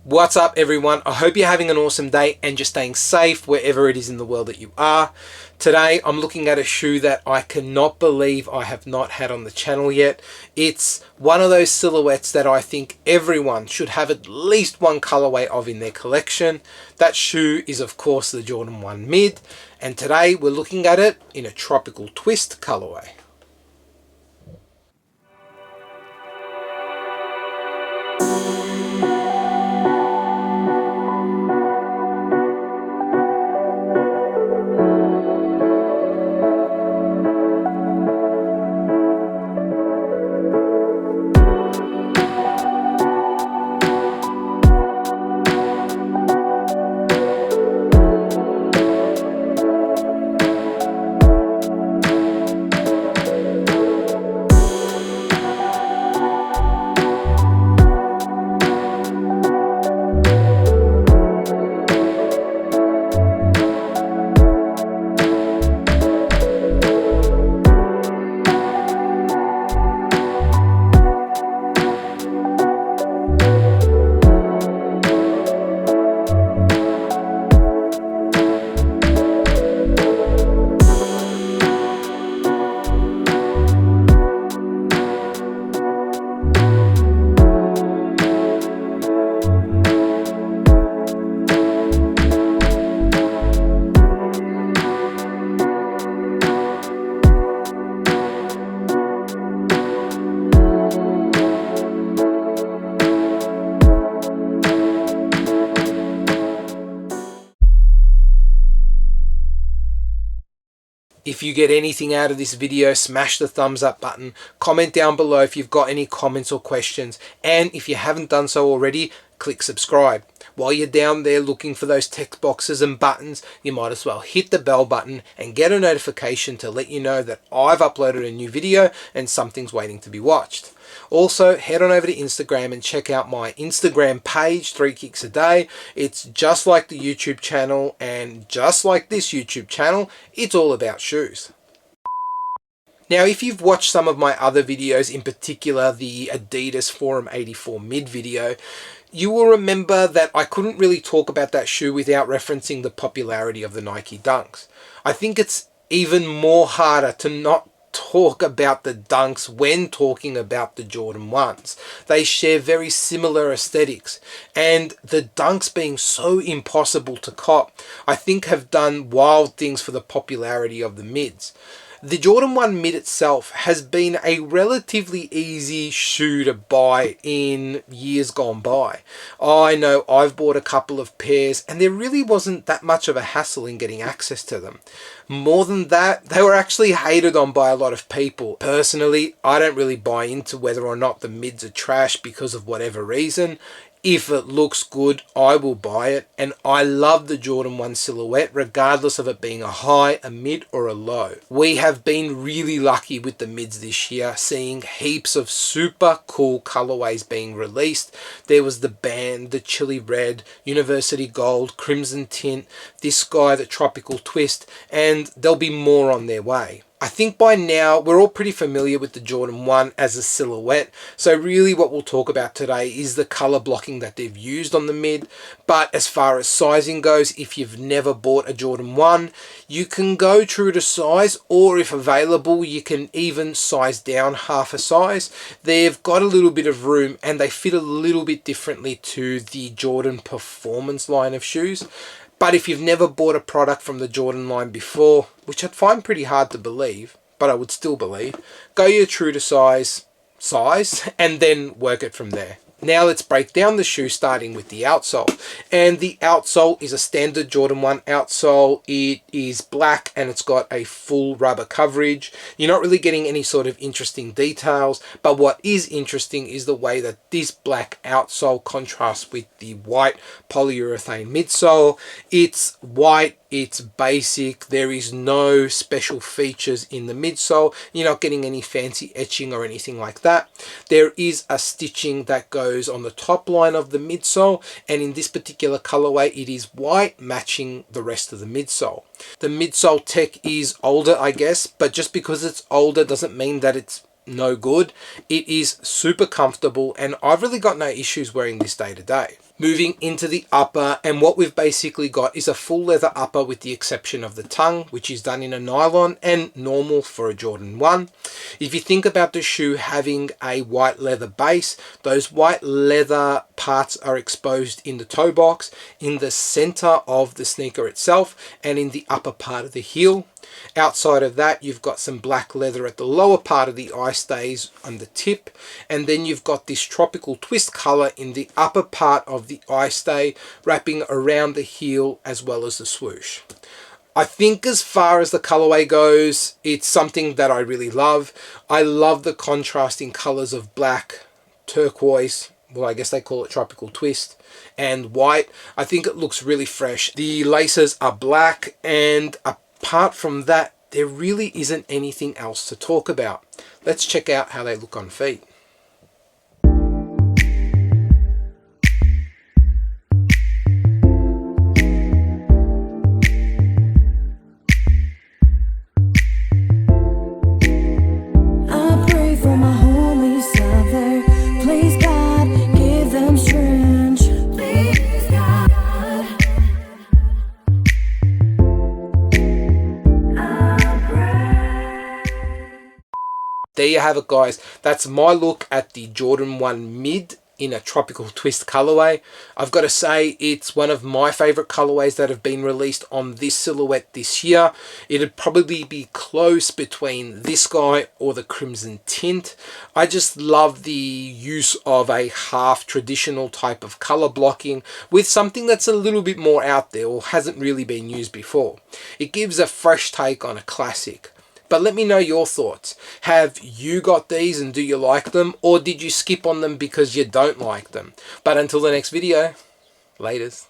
What's up everyone? I hope you're having an awesome day and just staying safe wherever it is in the world that you are. Today I'm looking at a shoe that I cannot believe I have not had on the channel yet. It's one of those silhouettes that I think everyone should have at least one colorway of in their collection. That shoe is of course the Jordan 1 Mid, and today we're looking at it in a tropical twist colorway. If you get anything out of this video, smash the thumbs up button, comment down below if you've got any comments or questions, and if you haven't done so already, click subscribe. While you're down there looking for those text boxes and buttons, you might as well hit the bell button and get a notification to let you know that I've uploaded a new video and something's waiting to be watched. Also, head on over to Instagram and check out my Instagram page, 3 Kicks a Day. It's just like the YouTube channel, and just like this YouTube channel, it's all about shoes. Now, if you've watched some of my other videos, in particular the Adidas Forum 84 Mid video, you will remember that I couldn't really talk about that shoe without referencing the popularity of the Nike Dunks. I think it's even more harder to not talk about the Dunks when talking about the Jordan 1s. They share very similar aesthetics, and the Dunks being so impossible to cop, I think have done wild things for the popularity of the mids. The Jordan 1 Mid itself has been a relatively easy shoe to buy in years gone by. I know I've bought a couple of pairs and there really wasn't that much of a hassle in getting access to them. More than that, they were actually hated on by a lot of people. Personally, I don't really buy into whether or not the mids are trash because of whatever reason. If it looks good, I will buy it, and I love the Jordan 1 silhouette regardless of it being a high, a mid or a low. We have been really lucky with the mids this year, seeing heaps of super cool colorways being released. There was the Band, the Chili Red, University Gold, Crimson Tint, this guy, the Tropical Twist, and there'll be more on their way. I think by now we're all pretty familiar with the Jordan 1 as a silhouette, so really what we'll talk about today is the color blocking that they've used on the mid. But as far as sizing goes, if you've never bought a Jordan 1, you can go true to size, or if available, you can even size down half a size. They've got a little bit of room and they fit a little bit differently to the Jordan Performance line of shoes. But if you've never bought a product from the Jordan line before, which I'd find pretty hard to believe, but I would still believe, go your true to size, and then work it from there. Now let's break down the shoe, starting with the outsole. And the outsole is a standard Jordan 1 outsole. It is black and it's got a full rubber coverage. You're not really getting any sort of interesting details, but what is interesting is the way that this black outsole contrasts with the white polyurethane midsole. It's white, it's basic, there is no special features in the midsole. You're not getting any fancy etching or anything like that. There is a stitching that goes on the top line of the midsole, and in this particular colorway it is white, matching the rest of the midsole. The midsole tech is older, I guess, but just because it's older doesn't mean that it's no good. It is super comfortable and I've really got no issues wearing this day to day. Moving into the upper, and what we've basically got is a full leather upper with the exception of the tongue, which is done in a nylon and normal for a Jordan 1. If you think about the shoe having a white leather base, those white leather parts are exposed in the toe box, in the center of the sneaker itself, and in the upper part of the heel. Outside of that, you've got some black leather at the lower part of the eye stays on the tip, and then you've got this tropical twist color in the upper part of the eye stay, wrapping around the heel as well as the swoosh. I think as far as the colorway goes, it's something that I really love. I love the contrasting colors of black, turquoise, well, I guess they call it tropical twist, and white. I think it looks really fresh. The laces are black, and apart from that, there really isn't anything else to talk about. Let's check out how they look on feet. There you have it, guys. That's my look at the Jordan 1 Mid in a tropical twist colorway. I've got to say it's one of my favorite colorways that have been released on this silhouette this year. It'd probably be close between this guy or the crimson tint. I just love the use of a half traditional type of color blocking with something that's a little bit more out there or hasn't really been used before. It gives a fresh take on a classic. But let me know your thoughts. Have you got these and do you like them? Or did you skip on them because you don't like them? But until the next video, laters.